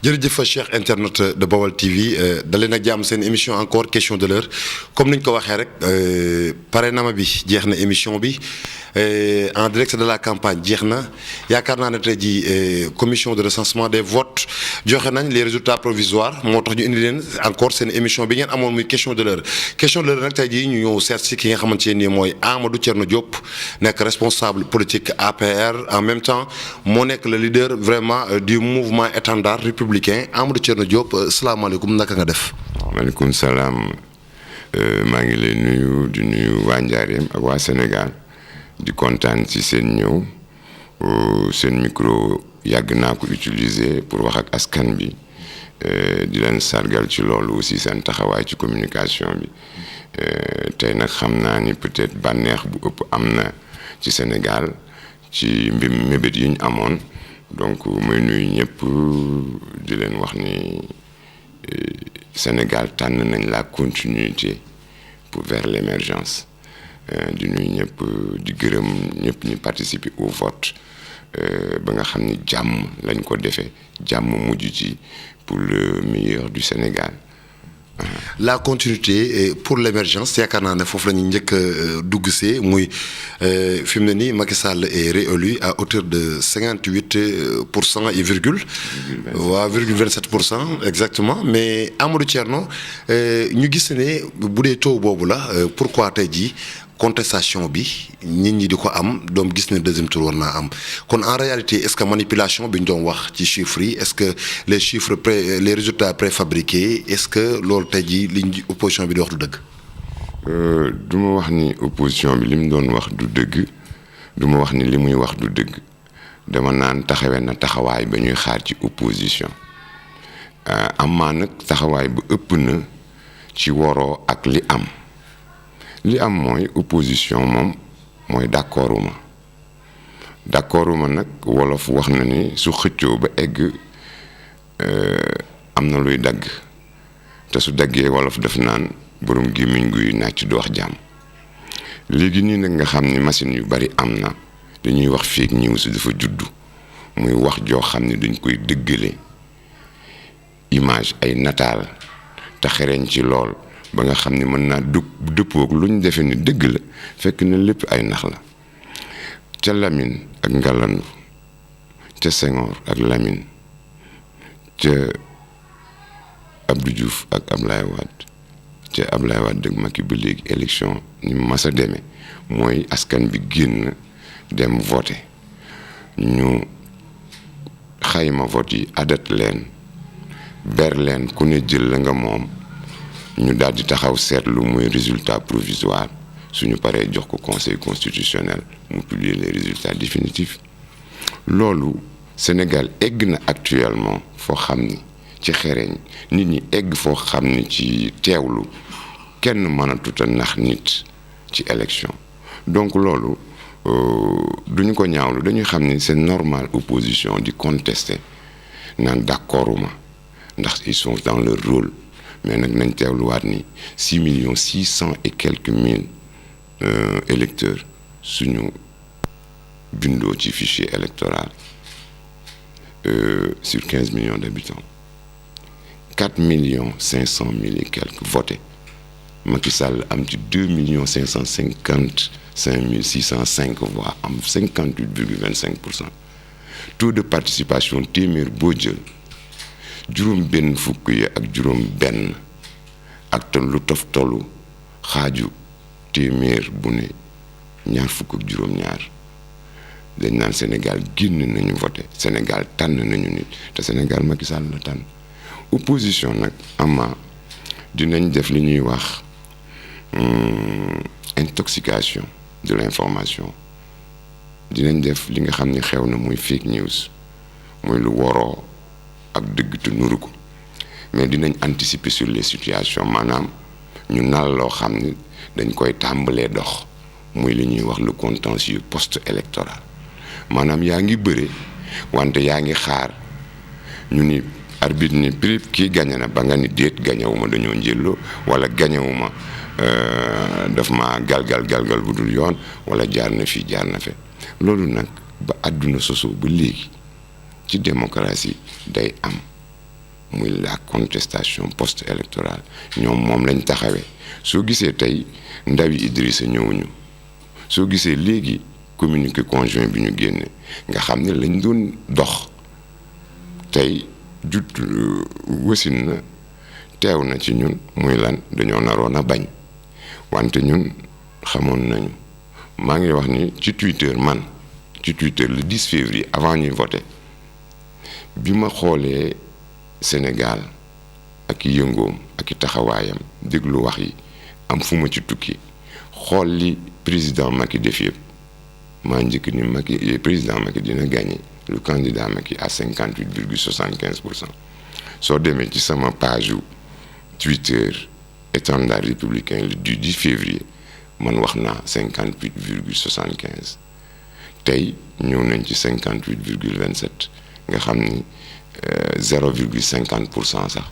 jërëjëf Cheikh internet de Baol TV dalee na jàmm seen émission encore question de l'heure comme ni ñu ko waxee rek parrainage bi jeex na émission bi en direct de la campagne jeex na yaakaar naa ne tey jii commission de recensement des votes joxe nañ les résultats provisoires moo tax ñu indi leen encore seen émission bi ngeen amoon muy question de l'heure nag tey jii ñu ñëw seet si ki nga xamante ne nii mooy Amadou Thierno Diop nekk responsable politique APR en même temps moo nekk le leader vraiment du mouvement étendard républicain Amadou Thierno Diop salaamaaleykum naka nga def. maaleykum salaam maa ngi lay nuyu di nuyu waa Njaareem ak waa Sénégal di kontaan ci seen ñëw seen micro yàgg naa ko utiliser pour wax ak askan bi di leen sargal ci loolu aussi seen taxawaay ci communication bi tey nag xam naa ni peut-être bànneex bu ëpp am na ci Sénégal ci mébét yi ñu amoon donc muy nuyu ñëpp di leen wax ni Sénégal tànn nañ la continuité pour vers l'émergence di nuyu ñëpp di gërëm ñëpp ñu participer au vote ba nga xam ni jàmm lañ ko defee jàmm mujj ci pour le meilleur du Sénégal. La continuité pour l'émergence yaakaar naa ne foofu la ñu njëkk a dugg see muy fi mu ne nii Macky Sall est réélu à hauteur de 58% et virgule. waaw virgule 27% exactement mais Amadou Thierno ñu gis ne bu dee taux boobu la pourquoi tey jii contestation bi nit ñi di ko am doom gis ne deuxième tour war naa am kon en réalité est-ce que manipulation bi ñu doon wax ci chiffres yi est-ce que les résultats préfabriqués est-ce que loolu tey jii liñ opposition bi di wax du dëgg. du ma wax ni opposition bi li mu doon wax du dëgg du ma wax ni li muy wax du dëgg dama naan taxawee na taxawaay ba ñuy xaar ci opposition amaa nag taxawaay bu ëpp na ci woroo ak li am. li am mooy opposition moom mooy d'accorduma nag wolof wax na ni su xëccoo ba egg am na luy dagg te su daggee wolof def naan borom gémmiñ guy nàcc du wax jàmm léegi nii nag nga xam ni machine yu bari am na dañuy wax fake news dafa juddu muy wax joo xam ni dañ koy dëggale image ay nataal te xereñ ci lool ba nga xam ni mën naa dëppoog lu ñu defee ni dëgg la fekk na lépp ay nax la ca Lamine ak Ngalandu ca Senghor ak Lamine ca Abdou Diouf ak Ablaye Wade ca Ablaye Wade ak Macky ba léegi élection ni mas a demee mooy askan bi génn dem voter ñu xayma vote yi adat leen ber leen ku ne jël la nga moom ñu daal di taxaw seetlu muy résultat provisoire suñu paree jox ko conseil constitutionnel mu publier les résultats définitifs loolu Sénégal egg na actuellement foo xam ni ci xereñ nit ñi egg foo xam ni ci teewlu kenn mënatut a nax nit ci élection donc loolu duñu ko ñaawlu dañuy xam ni c'est normal opposition di contester naan d'accorduma ndax ils sont dans leur rôle mais nag nañ teewluwaat ni 6,600,000 et quelques mille électeurs suñu bindoo ci fichier électoral sur 15 millions d'habitants 4,500,000 et quelques votés Macky Sall am ci 2,555,605 voix am 58,25%. Taux de participation téeméer boo jël juróom benn fukk yi ak juróom benn ak lu tollu xaaju téeméer bu ne ñaar fukk ak juróom ñaar dañ naan Sénégal génn nañu voté Sénégal tànn nañu nit te Sénégal Macky Sall la tànn opposition nag ama dinañ def li ñuy wax intoxication de l'information dinañ def li nga xam ni xew na muy fake news muy lu woroo ak dëgg te nuru ko mais dinañ anticiper sur les situations maanaam ñu nal loo xam ni dañ koy tàmbalee dox muy li ñuy wax le contentieux post-électoral maanaam yaa ngi bëre wante yaa ngi xaar ñu ni arbitre ni prip kii gañe na ba nga ni déet gañewuma dañoo njëlloo wala gañewuma daf ma galgal bu dul yoon wala jaar na fii jaar na fe loolu nag ba àdduna sosoo ba léegi ci démocratie day am muy la contestation post-électorale ñoom moom lañ taxawee soo gisee tey ndawi Idrissa ñëwuñu soo gisee léegi communiqué conjoint bi ñu génne nga xam ne lañ doon dox tey wasin na teew na ci ñun muy lan dañoo naroon a bañ wante ñun xamoon nañu maa ngi wax ni ci Twitter le 10 février avant ñuy voter bi ma xoolee Sénégal ak i yëngoom ak i taxawaayam déglu wax yi am fu ma ci tukki xool li président Macky def yëpp maa njëkk ni président Macky dina gagner le candidat Macky à 58,75%. soo demee ci sama page Twitter étendard républicain du 10 février man wax naa 58,75 tey ñëw nañ ci 58,27 nga xam ni 0,50% sax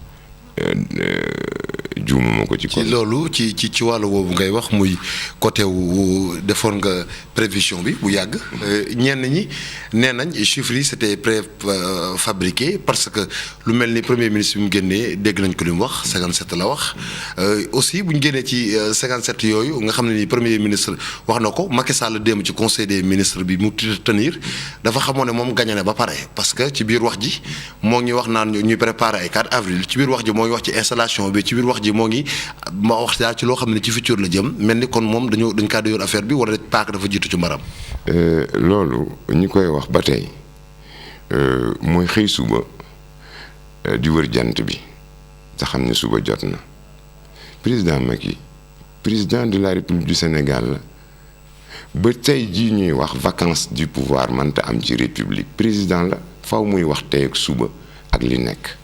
juumuma ko ci loolu ci wàllu woowu ngay wax muy côté wu defoon nga prévision bi bu yàgg ñenn ñi nee nañ chiffres yi c'était préfabriqué parce que lu mel ni premier ministre bi mu génnee dégg nañ ko li mu wax 57 la wax aussi bu ñu génnee ci 57 yooyu nga xam ne ni premier ministre wax na ko Macky Sall démb ci conseil des ministres bi mu tenir dafa xamoon ne moom gagné na ba pare parce que ci biir wax ji moo ngi wax naan ñuy préparer ay 4 avril ci biir wax ji moo ngi wax ci installation bi ci biir wax ji moo ngi ma wax daal ci loo xam ne ci futur la jëm mel ni kon moom dañ kaa doyoon affaire bi wala paak dafa jiitu ci mbaram. loolu ñi koy wax ba tey mooy xëy suba di wër jant bi te xam ne suba jot na président Macky président de la République du Sénégal la ba tey jii ñuy wax vacances du pouvoir mënta am ci république président la faw muy wax tey ak suba ak li nekk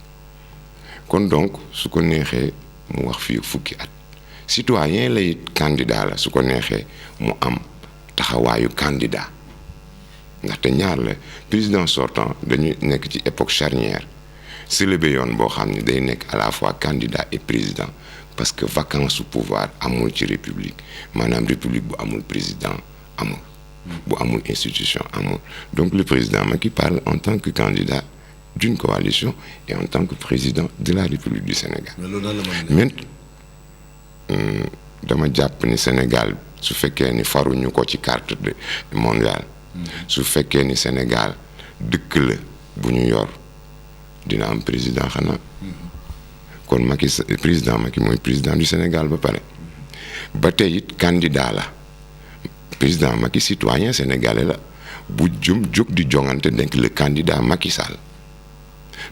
kon donc su ko neexee mu wax fii fukki at citoyen lay candidat la su ko neexee mu am taxawaayu candidat ndaxte ñaar la président sortant dañuy nekk ci époque charnière célébé yoon boo xam ne day nekk à la fois candidat et président parce que vacance su pouvoir amul ci république maanaam république bu amul président amul bu amul institution amul donc le président Macky parle en tant que candidat d'une coalition et en tant que président de la République du Sénégal. mais dama jàpp ni Sénégal su fekkee ni faruñu ko ci carte mondiale su fekkee ni Sénégal dëkk la bu ñu yor dina am président xanaa kon Macky président Macky mooy président du Sénégal ba pare ba tey it candidat la président Macky citoyen sénégalais la bu jóg di jongante denk le candidat Macky Sall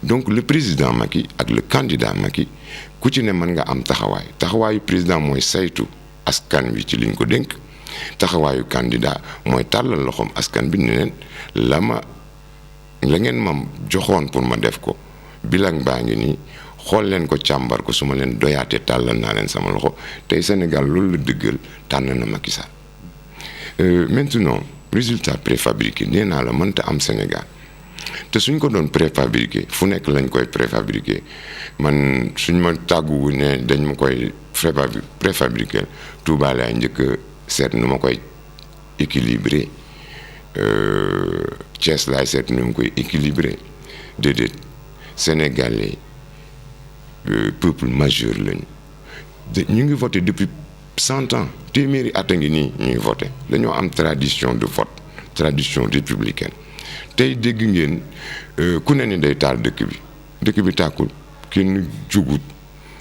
donc le président Macky ak le candidat Macky ku ci ne mën nga am taxawaayu président mooy saytu askan wi ci liñ ko dénk taxawaayu candidat mooy tàllal loxoom askan bi ne leen la ngeen ma joxoon pour ma def ko bilang baa ngi nii xool leen ko càmbar ko su ma leen doyaatee tàllal naa leen sama loxo tey Sénégal loolu la dëggal tànn na Macky Sall maintenant résultat préfabriqué nee naa la mënta am Sénégal te suñ ko doon préfabriqué fu nekk lañ koy préfabriqué man suñ ma tàgguwu ne dañ ma koy préfabriqué Touba laay njëkk seet nu ma koy équilibré Thiès laay seet nu ma koy équilibré déedéet Sénégalais peuple majeur lañu ñu ngi voté depuis 100 ans téeméeri at a ngi nii ñuy voté dañoo am tradition de vote tradition républicaine tey dégg ngeen ku ne ni day taal dëkk bi tàkkul kenn jugut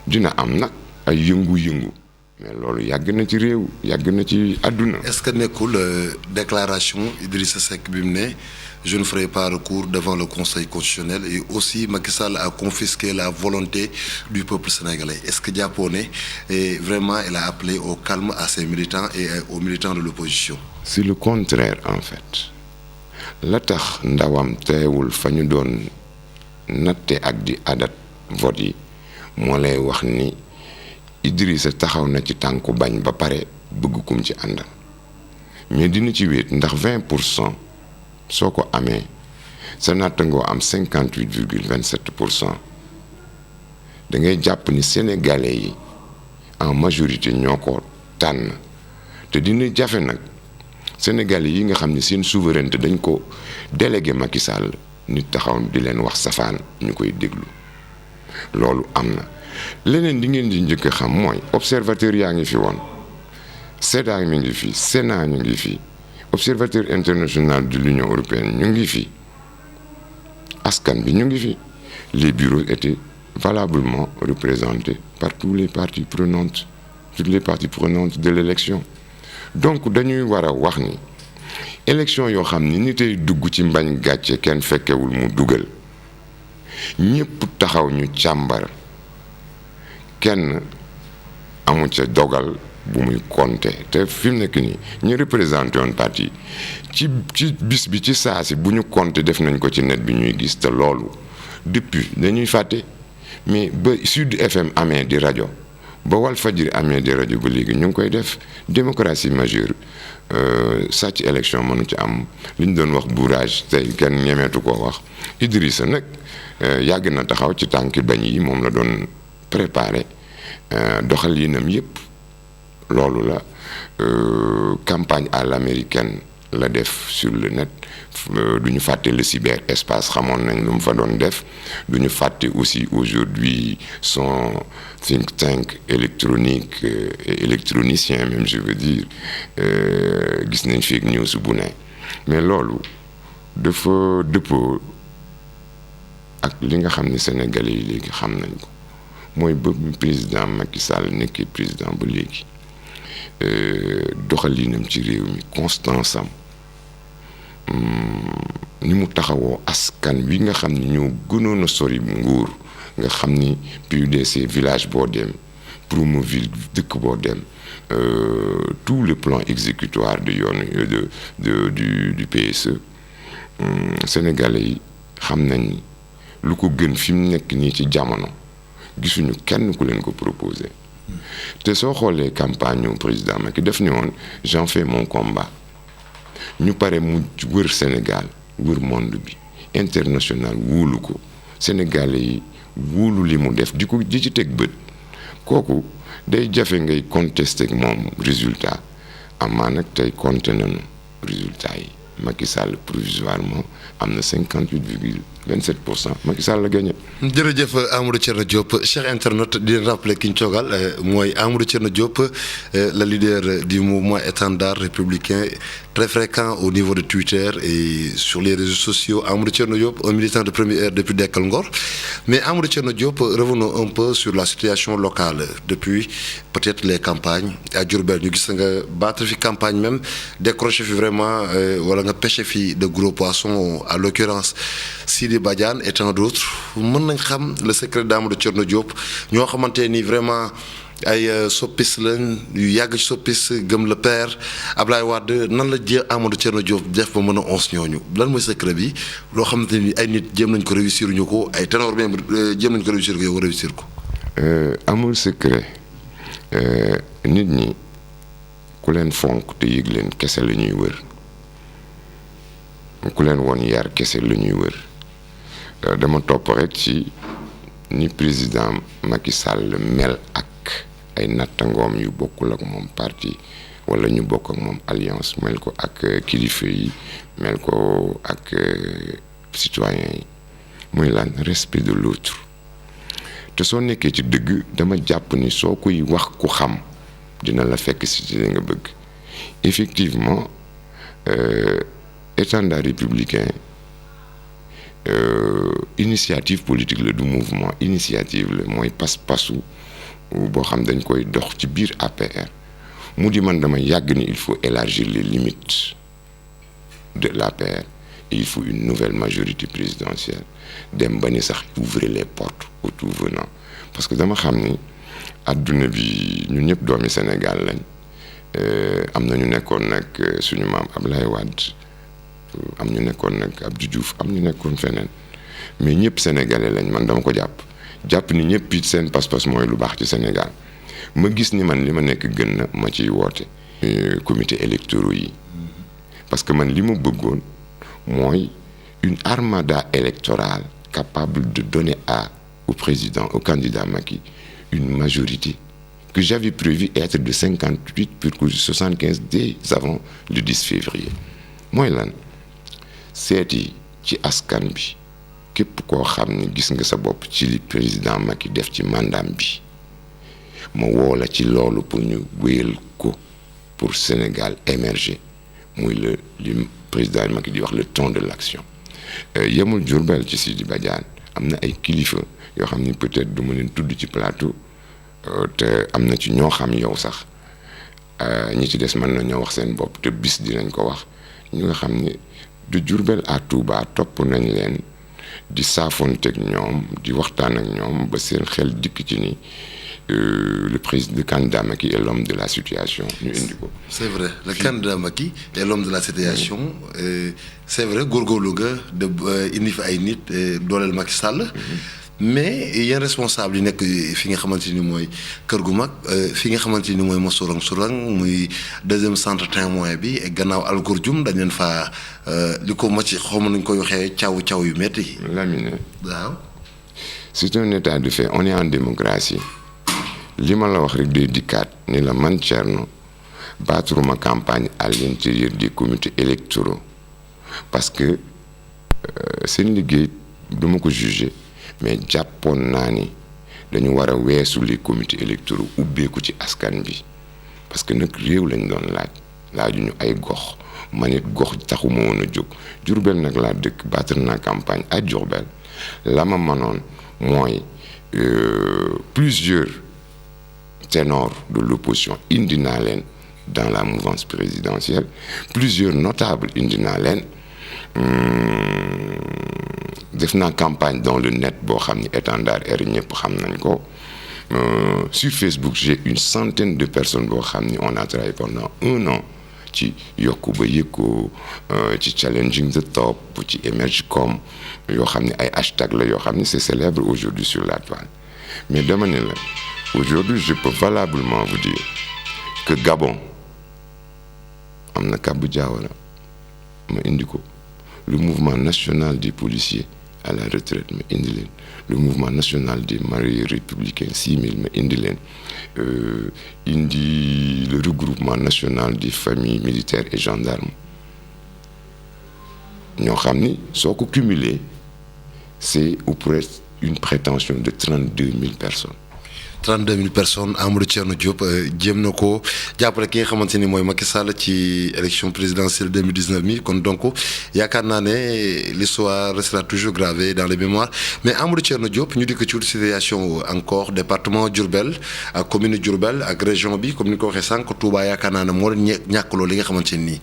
dina am nag ay yëngu-yëngu mais loolu yàgg na ci réew yàgg na ci àdduna. est-ce que nekkul déclaration Idrissa Seck bi mu ne je ne ferai pas recours devant le Conseil constitutionnel et aussi Macky Sall a confisqué la volonté du peuple sénégalais est-ce que jàppoo ne vraiment il a appelé au calme à ses militants et aux militants de l'opposition. c'est le contraire en fait. la tax ndawam teewul fa ñu doon natte ak di adat vote yi moo lay wax ni Idrissa taxaw na ci tànku bañ ba pare bëgg kum ci àndal mais dina ci wéet ndax 20% soo ko amee sa nattangoo am 58,27% da ngay jàpp ni sénégalais yi en majorité ñoo ko tànn te dina jafe nag sénégalais yi nga xam ne seen souveraineté dañ ko délégué Macky Sall nit taxaw di leen wax safaan ñu koy déglu loolu am na. leneen li ngeen di njëkk a xam mooy observateur yaa ngi fi woon CEDA mi ngi fi Sénat ñu ngi fi observateur international de l'Union européenne ñu ngi fi askan bi ñu ngi fi les bureaux étaient valablement représentés par toutes les parties prenantes de l'élection. Donc dañuy war a wax ni élection yoo xam ni nit ay dugg ci mbañ gàcce kenn fekkewul mu dugal ñëpp taxaw ñu càmbar kenn amu ca dogal bu muy compter te fi mu nekk nii ñu représenté woon parti ci bis bi ci saa si bu ñu compter def nañ ko ci net bi ñuy gis te loolu depuis dañuy fàtte mais ba Sud FM amee di rajo ba Walfadjri amee di rajo ba léegi ñu ngi koy def démocratie majeure sàcc élection mënu ci am li ñu doon wax bourrage tey kenn ñemeetu koo wax Idrissa nag yàgg na taxaw ci tànki bañ yi moom la doon préparé doxalinam yépp loolu la campagne à l'américaine la def sur le net du ñu fàtte le cyberespace xamoon nañ lu mu fa doon def du ñu fàtte aussi aujourd'hui son think tank électronique et électronicien même je veux dire gis nañ fake news bu ne mais loolu dafa dëppoo ak li nga xam ni Sénégalais yi léegi xam nañ ko mooy ba président Macky Sall nekkee président ba léegi doxalinam ci réew mi constance am ni mu taxawoo askan wi nga xam ni ñoo gënoon a sori nguur nga xam ni PUDC village boo dem Promoville dëkk boo dem tout le plan exécutoire de yoon du PSE Sénégalais yi xam nañ ni lu ko gën fi mu nekk nii ci jamono gisuñu kenn ku leen ko proposé te soo xoolee campagne yu président Macky def ni woon j'en fais mon combat ñu pare mu wër Sénégal wër monde bi international wóolu ko Sénégalais yi wóolu li mu def di ci teg bët kooku day jafe ngay contester ak moom résultat amaa nag tey compté nañu résultat yi Macky Sall provisoirement am na 58,27%. Macky Sall la gagné. jërëjëf Amadou Thierno Diop cher internaute di leen rappeler ki ñu toogal mooy Amadou Thierno Diop le leader du mouvement étendard républicain très fréquent au niveau de Twitter et sur les réseaux sociaux. Amadou Thierno Diop, un militant de première heure depuis Dekkal Ngor. Mais Amadou Thierno Diop, revenons un peu sur la situation locale depuis peut-être les campagnes à Diourbel. Ñu gis nga battre fi campagne même décrocher fi vraiment wala nga pêcher fi de gros poissons à l'occurrence Sidi Badiane et tant d'autres. Mën nañ xam le secret d'Amadou Thierno Diop ñoo xamante ni vraiment ay soppis lañ yu yàgg ci soppis gëm le père Ablaye Wade nan la jë Amadou Thierno Diop def ba mën a ons ñooñu lan mooy secret bi loo xamante ni ay nit jéem nañ ko réussir ñu ko ay ténor même jéem nañ ko réussir ko yow réussir ko. amul secret nit ñi ku leen fonk te yëg leen kese la ñuy wër ku leen woon yar kese la ñuy wër dama topp rek ci ni président Macky Sall mel ak ay nattangoom yu bokkul ak moom parti wala ñu bokk ak moom alliance mel ko ak kilifa yi mel ko ak citoyens yi muy lan respect de l'autre te soo nekkee ci dëgg dama jàpp ni soo koy wax ku xam dina la fekk si ci li nga bëgg effectivement étendard républicain initiative politique la du mouvement initiative la mooy pas-pasu boo xam dañ koy dox ci biir APR mu di man dama yàgg ni il faut élargir les limites de l'APR et il faut une nouvelle majorité présidentielle dem ba ni sax ouvrir les portes au tout venant parce que dama xam ni adduna bi ñun ñëpp doomi Sénégal lañ am na ñu nekkoon nag suñu maam Ablaye Wade am ñu nekkoon nag Abdou Diouf am ñu nekkoon feneen mais ñëpp sénégalais lañ man dama ko jàpp ni ñëpp it seen pas-pas mooy lu baax ci Sénégal ma gis ni man li ma nekk gën na ma ciy woote comité électoraux yi parce que man li ma bëggoon mooy une armada électorale capable de donner au candidat Macky une majorité que j'avais prévu être de 58,75 dès avant le 10 février mooy lan seeti ci askan bi képp koo xam ni gis nga sa bopp ci li président Macky def ci mandat bi ma woo la ci loolu pour ñu wéyal ko pour Sénégal émerger muy li président Macky di wax le ton de l'action. yemul Diourbel ci Sidi Badiane am na ay kilifa yoo xam ni peut-être du ma leen tudd ci plateau te am na ci ñoo xam yow sax ñi ci des mën na ñoo wax seen bopp te bis dinañ ko wax ñu nga xam ni de Diourbel à Touba topp nañ leen di saafonteeg ñoom di waxtaan ak ñoom ba seen xel dikk ci ni le président le candidat Macky est l'homme de la situation ñu indi ko. c'est vrai le candidat Macky est l'homme de la situation c'est vrai góorgóorlu nga de indi fi ay nit dooleel Macky Sall. mais yéen responsable yi nekk fi nga xamante ni mooy kër gu mag fi nga xamante ni mooy Mossourang muy deuxième centre témoin bi gannaaw Algourdium dañ leen faa li ko ma ci xaw ma nañ koy waxee caw yu métti. Lamine. waaw. c'est un état de fait on est en démocratie li ma la wax rek day dikkaat ni la man Thierno baaturuma campagne à l'intérieur des comités électoraux parce que seen liggéey duma ko juger. mais jàppoon naa ni dañu war a weesu les comités électoraux ubbeeku ci askan bi parce que nag réew lañ doon laajuñu ay gox man it gox taxuma woon a jóg Diourbel nag laa dëkk battre naa campagne à Diourbel la ma mënoon mooy plusieurs ténors de l'opposition indi naa leen dans la mouvance présidentielle plusieurs notables indi naa leen def naa campagne dans le net boo xam ni étendard R ñëpp xam nañ ko sur Facebook j'ai une centaine de personnes boo xam ni on a travaillé pendant 1 an ci yokku ba yëkkoo ci challenging the top ci emerge.com yoo xam ni ay hashtag la yoo xam ni c'est célèbre aujourd'hui sur la toile mais dama ne la aujourd'hui je peux valablement vous dire que Gabon am na Kabou Diawara ma indi ko le mouvement national des policiers à la retraite ma indi leen le mouvement national des mariés républicains 6000 ma indi leen indi le regroupement national des familles militaires et gendarmes ñoo xam ni soo ko cumulé c'est ou presque une prétention de 32 000 personnes. 32 000 personnes Amadou Thierno Diop jéem na ko jàppale ki nga xamante ni mooy Macky Sall ci élection présidentielle 2019 mi kon donc yaakaar naa ne l'histoire restera toujours gravée dans les mémoires mais Amadou Thierno Diop ñu di ko ci situation encore département Diourbel ak commune Diourbel ak région bi comme ni ko waxee sànq Touba yaakaar naa ne moo leen ñàkkaloo li nga xamante ni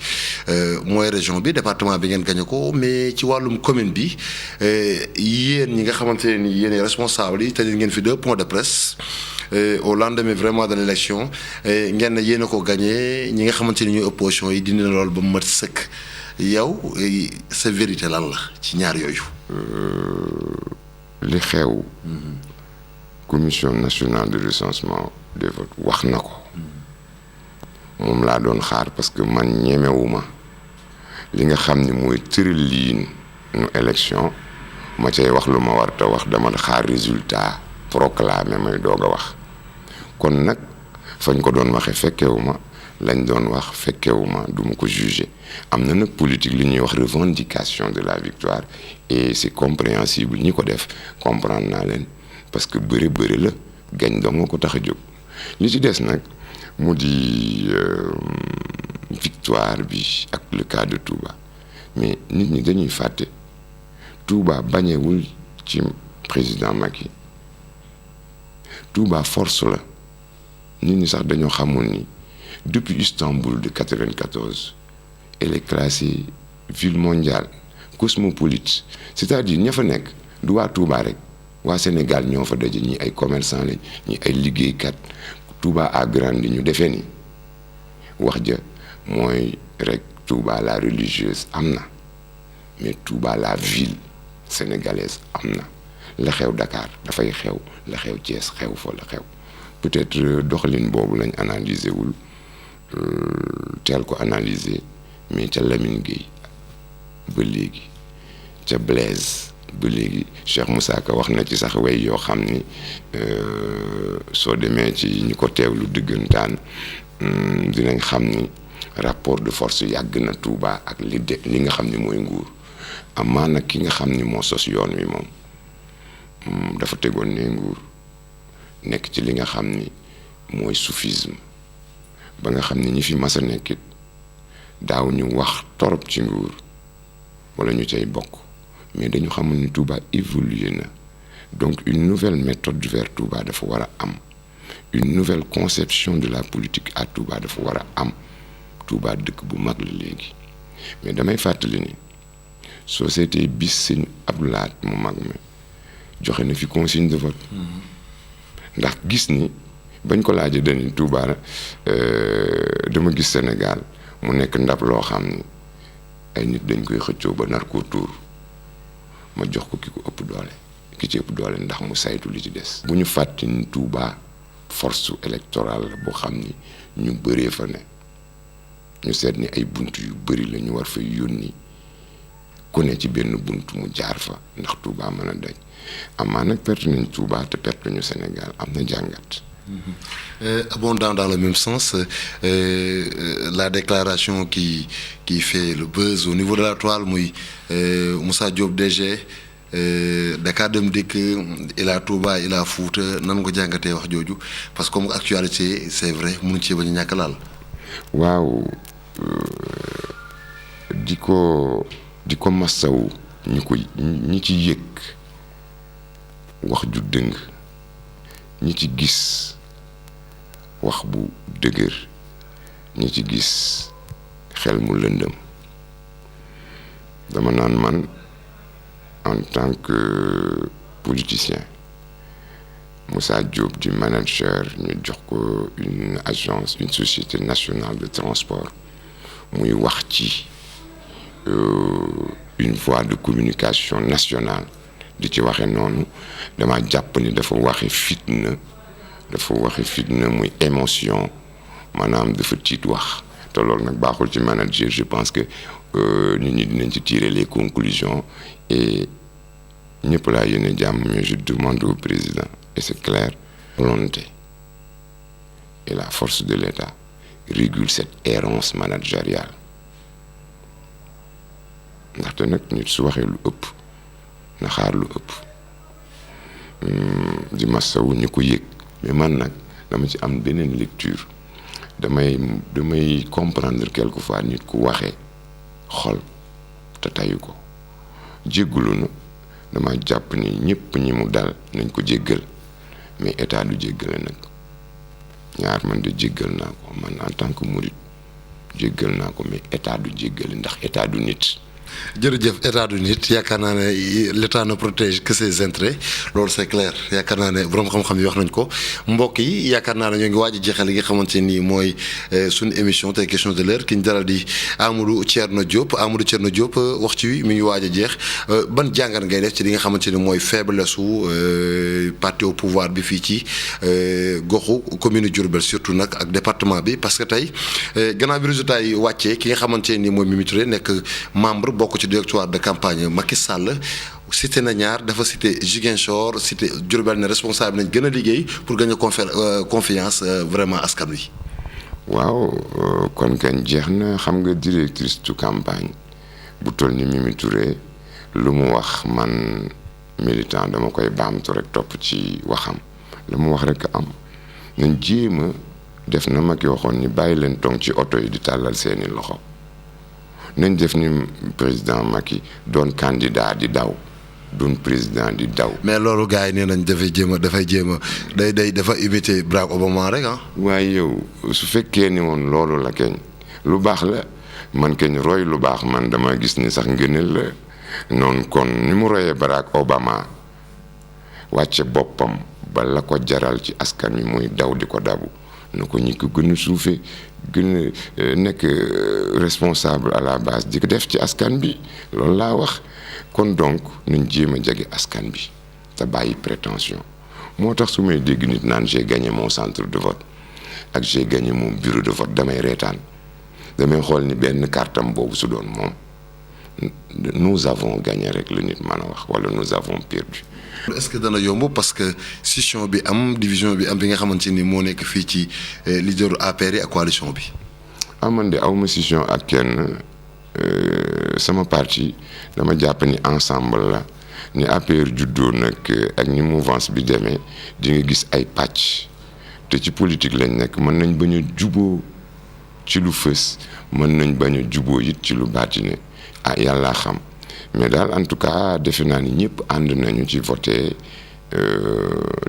mooy région bi département bi ngeen gañe ko mais ci wàllum commune bi yéen ñi nga xamante ni yéen responsable yi te ngeen fi 2 points de presse. Au lendemain vraiment de l'élection ngeen ne yéen a ko gagné ñi nga xamante ni ñooy opposition yi dina lool ba mu mat sëkk yow sa vérité lan la ci ñaar yooyu. li xew. commission nationale de recensement des votes wax na ko. moom laa doon xaar parce que man ñemewuma li nga xam ni mooy tërëliin nu élection ma cay wax lu ma war te wax dama xaar résultat proclamé may doog a wax. kon nag fañ ko doon waxee fekkewuma lañ doon wax fekkewuma du ma ko juger am na nag politique li ñuy wax revendication de la victoire et c'est compréhensible ñi ko def comprendre naa leen parce que bëri la gañ doo nga ko tax a jóg li ci des nag mu di victoire bi ak le cas de Touba mais nit ñi dañuy fàtte Touba bañewul ci président Macky Touba force la nit ñi sax dañoo xamul ni depuis Istanbul de 94 elle est classée ville mondiale cosmopolite c'est-à-dire ña fa nekk du waa Touba rek waa Sénégal ñoo fa daje ñi ay commerçant lañ ñi ay liggéeykat Touba a grandi ñu defee ni wax ja mooy rek Touba la religieuse am na mais Touba la ville sénégalaise am na la xew Dakar dafay xew la xew Thiès xew fa la xew peut-être doxalin boobu lañ analyser wul teel ko analyser mais ca Lamine Gueye ba léegi ca Blaise ba léegi Cheikh Moussa Ka wax na ci sax way yoo xam ni soo demee ci ñi ko teewlu dëggantaan dinañ xam ni rapport de force yàgg na Touba ak li nga xam ni mooy nguur amaa nag ki nga xam ni moo sos yoon wi moom dafa tegoon ne nguur nekk ci li nga xam ni mooy soufisme ba nga xam ni ñi fi mas a nekkit daaw ñu wax torop ci nguur wala ñu cay bokk mais dañu xamul ni Touba évolué na donc une nouvelle méthode vers Touba dafa war a am une nouvelle conception de la politique à Touba dafa war a am Touba dëkk bu mag la léegi mais damay fàttali ni société bis sëñ Abdou Lahad mu mag mi joxe na fi consigne de vote ndax gis ni bañ ko laajee dañuy Touba dama gis Sénégal mu nekk ndab loo xam ni ay nit dañ koy xëccoo ba nar koo tuur ma jox ko ki ko ëpp doole ki ci ëpp doole ndax mu saytu li ci des. bu ñu fàtte ni Touba force électorale la boo xam ni ñu bëree fa ne ñu seet ni ay bunt yu bëri la ñu war fa yónni ku ne ci benn bunt mu jaar fa ndax Touba mën a dañ amaa nag perte nañ Touba te perte ñu Sénégal am na jàngat. Abondant dans le même sens, la déclaration qui fait le buzz au niveau de la toile, Moussa Diop DG, Dakar Dem Dikk, Ila Touba, Ila Fouta, nan ko jàngatee wax jooju parce que comme actualité c'est vrai mënu ci bañ a ñàkk laal. waaw di ko massawu ñi ci yëg wax ju dëng ñi ci gis wax bu dëgër ñi ci gis xel mu lëndëm dama naan man en tant que politicien Moussa Diop du manager ñu jox ko une agence une société nationale de transport muy wax ci une voie de communication nationale di ci waxe noonu dama jàpp ni dafa waxe fitna muy émotion maanaam dafa tiit wax te loolu nag baaxul ci manager je pense que nit ñi dinañ ci tirer les conclusions et ñëpp laa yéene jàmm mais je demande au président et c'est clair volonté et la force de l'État régule cette errance managériale ndaxte nag nit su waxee lu ëpp na xaar lu ëpp di masawu ñi ko yëg mais man nag dama ci am beneen lecture damay comprendre quelquefois nit ku waxee xol te tayu ko jéggulu na dama jàpp ni ñëpp ñi mu dal nañ ko jéggal mais état du jéggale nag ñaar man de jéggal naa ko man en tant que murid jéggal naa ko mais état du jéggale ndax état du nit. jërëjëf état du nit yaakaar naa ne l'état ne protège que ses intérêts loolu c'est clair yaakaar naa ne borom xam-xam yi wax nañ ko mbokk yi yaakaar naa ne ñoo ngi waaj a jeexal li nga xamante nii mooy suñu émission tey question de l'heure ki ñu dalal di Amadou Thierno Diop wax ci mi ngi waaj a jeex ban jàngat ngay def ci li nga xamante ni mooy faiblesse su parti au pouvoir bi fii ci goxu commune Diourbel surtout nag ak département bi parce que tey gannaaw bi résultat yi wàccee ki nga xamante ni mooy Mimi Touré nekk membre bokk ci directoire de campagne Macky Sall cité na ñaar dafa cité Ziguinchor cité Diourbel ne responsable nañ gën a liggéey pour gagner confiance vraiment askan wi. waaw kon kañ jeex na xam nga directrice de campagne bu toll ni Mimi Touré lu mu wax man militant dama koy baamtu rek topp ci waxam lu mu wax rek am nañ jéem a def na Macky waxoon ni bàyyi leen tong ci oto yi di tàllal seeni loxo. nañ def ni président Macky doon candidat di daw doon président di daw. mais loolu gars yi nee nañ dafay jéem a dafa imiter Barack Obama rek ah. waaye yow su fekkee ni woon loolu la keñ lu baax la man keñ roy lu baax man dama gis ni sax ngëneel la noonu kon ni mu royee Barack Obama wàcce boppam ba la ko jaral ci askan wi muy daw di ko dabu na ko ñi ko gën a suufee gën a nekk responsable à la base di ko def ci askan bi loolu laa wax kon donc nañ jéem a jege askan bi te bàyyi prétention moo tax su may dégg nit naan j'ai gagné mon centre de vote ak j'ai gagné mon bureau de vote damay reetaan damay xool ni benn kartam boobu su doon moom nous avons gagné rek la nit mën a wax wala nous avons perdu. est-ce que dana yomb parce que scission bi am division bi am bi nga xamante ni moo nekk fii ci leaderu APR yi ak coalition bi. man de awma scission ak kenn sama parti dama jàpp ni ensemble la ni APR juddoo nag ak ni mouvance bi demee di nga gis ay pàcc te ci politique lañ nekk mën nañ bañ a juboo ci lu fës mën nañ bañ a juboo it ci lu baatine yàlla xam mais daal en tout cas defe naa ni ñëpp ànd nañu ci voter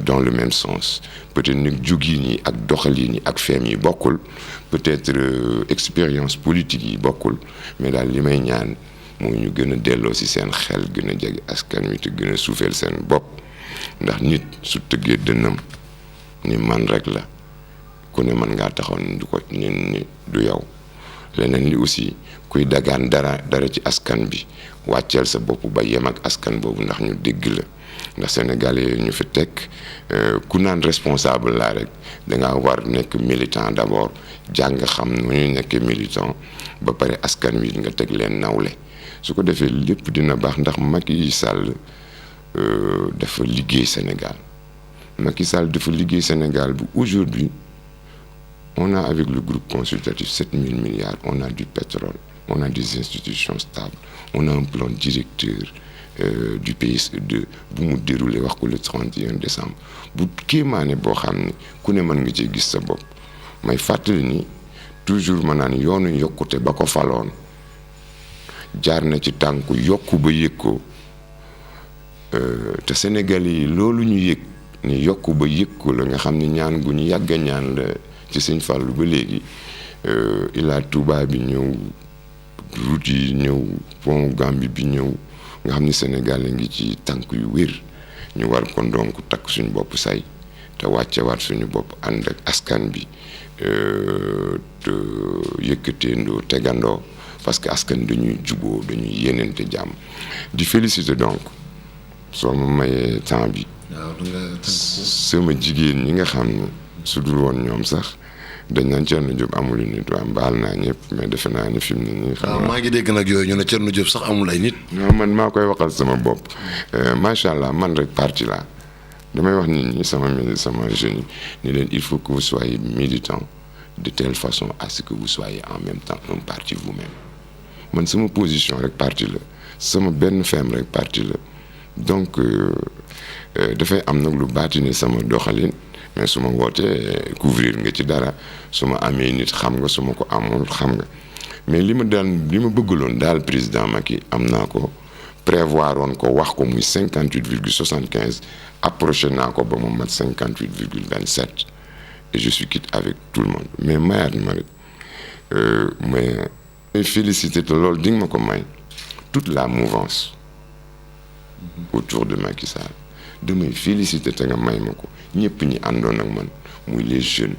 dans le même sens peut-être nag jógin yi ak doxalin yi ak feem yi bokkul peut-être expérience politique yi bokkul mais daal li may ñaan mooy ñu gën a delloo ci seen xel gën a jege askan wi te gën a suufeel seen bopp ndax nit su tëggee dënnam ni man rek la ku ne mën ngaa taxaw ni du ko ni du yow leneen li aussi kuy dagaan dara ci askan bi wàcceel sa bopp ba yem ak askan boobu ndax ñu dégg la ndax Sénégalais ñu fi teg ku naan responsable laa rek dangaa war nekk militant d'abord jàng xam nu ñu nekkee militant ba pare askan wi nga teg leen nawle su ko defee lépp dina baax ndax Macky Sall dafa liggéey Sénégal Macky Sall dafa liggéey Sénégal bu aujourd'hui on a avec le groupe consultatif 7000 milliards on a du pétrole on a des institutions stables on a un plan directeur du PSE2 bu mu déroulé wax ko le 31 décembre bu kéemaane boo xam ni ku ne mën nga cee gis sa bopp may fàttali ni toujours ma naan yoonu yokkute ba ko faloon jaar na ci tànku yokku ba yëg ko te Sénégalais yi loolu ñu yëg ni yokku ba yëg ko la nga xam ni ñaan gu ñu yàgg a ñaan la ci Sëñ Fallu ba léegi Ila Touba bi ñëw route yi ñëw pont Gambie bi ñëw nga xam ni Sénégal ngi ci tànk yu wér ñu war ko donc takk suñu bopp say te wàcce waat suñu bopp ànd ak askan bi te yëkkateendoo tegandoo parce que askan dañuy juboo dañuy yéenante jàmm di féliciter donc soo ma mayee temps bi sama jigéen ñi nga xam ne su dul woon ñoom sax dañ naan Thierno Diop amul nit waa mbaal naa ñëpp mais defe naa ni fi mu ne nii. xam maa ngi dégg nag yooyu ñu ne Thierno Diop sax amul ay nit. non man maa koy waxal sama bopp macha allah man rek parti la damay wax nit ñi sama jeunes yi ni leen il faut que vous soyez militant de telle façon à ce que vous soyez en même temps un parti vous-même man sama position rek parti la sama benn feem rek parti la donc dafay am nag lu baatine sama doxalin. mais su ma wootee couvrir nga ci dara su ma amee nit xam nga su ma ko amul xam nga mais li ma bëggaloon daal président Macky am naa ko prévoir woon ko wax ko muy 58,75 approché naa ko ba mu mat 58,27 et je suis quitte avec tout le monde mais mayaat ma rek mais félicité te loolu di nga ma ko may toute la mouvance autour de Macky Sall damay félicité te nga may ma ko ñëpp ñi àndoon ak man muy les jeunes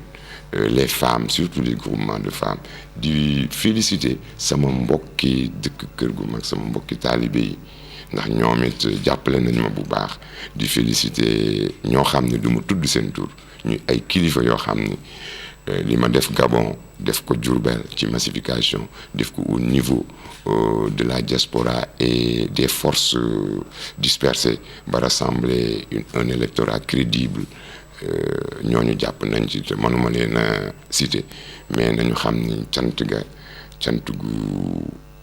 les femmes surtout les groupements de femmes di félicité sama mbokki dëkk kër gu mag sama mbokki taalibe yi ndax ñoom it jàppale nañ ma bu baax di félicité ñoo xam ne du ma tudd seen tur ñu ay kilifa yoo xam ni li ma def Gabon def ko Diourbel ci massification def ko au niveau de la diaspora et des forces dispersées ba rassembler un électorat crédible ñooñu jàpp nañ ci te mënuma leen a citer mais nañu xam ni cant gu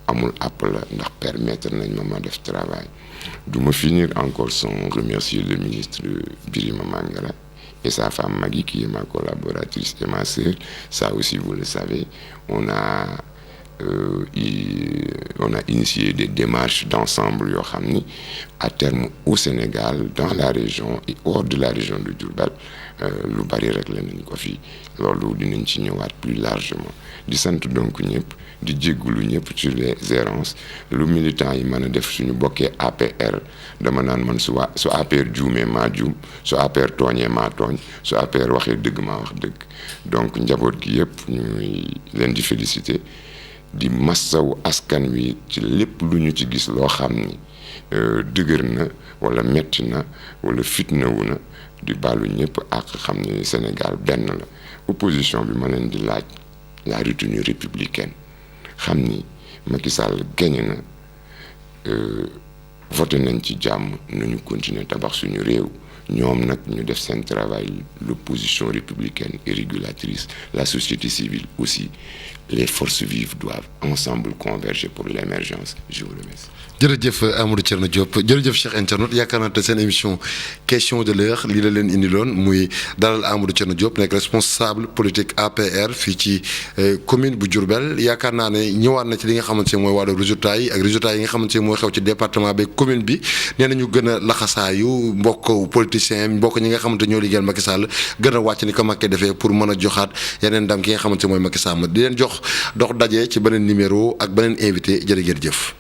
amul àpp la ndax permettre nañ ma def travail du ma finir encore sans remercier le ministre Birima Mangara et sa femme Magui qui est ma collaboratrice et ma sœur. Ça aussi vous le savez, on a initié des démarches d'ensemble yoo xam ni à terme au Sénégal dans la région et hors de la région de Diourbel lu bari rek la nañ ko fii loolu dinañ ci ñëwaat plus largement di sant donc ñëpp di jéggulu ñëpp sur les errances lu militant yi mën a def suñu bokkee APR dama naan man su APR juumee maa juum su APR tooñee maa tooñ su APR waxee dëgg maa wax dëgg donc njaboot gi yëpp ñuy leen di féliciter di massawu askan wi ci lépp lu ñu ci gis loo xam ni dëgër na wala metti na wala fitnawu na di baalu ñëpp ak xam ni Sénégal benn la opposition bi ma leen di laaj la retenue républicaine xam ni Macky Sall gagné na voté nañ ci jàmm nañu continuer tabax suñu réew ñoom nag ñu def seen travail, l'opposition républicaine et régulatrice, la société civile aussi, les forces vives doivent ensemble converger pour l'émergence. Je vous remercie. jërëjëf Amadou Thierno Diop jërëjëf Cheikh Internaute yaakaar naa te seen émission question de l'heure lii la leen indiloon muy dalal Amadou Thierno Diop nekk responsable politique APR fii ci commune bu Diourbel yaakaar naa ne ñëwaat na ci li nga xamante ne mooy wàllu résultats yi ak résultats yi nga xamante ne mooy xew ci département bi commune bi nee na ñu gën a laxasaayu mbokk politiciens mbokk ñi nga xamante ñoo liggéeyal Macky Sall gën a wàcc ni ko Macky defee pour mën a joxaat yeneen ndam ki nga xamante ne mooy Macky Sall di leen jox dox daje ci beneen numéro ak beneen invité jërë ngeen jëf.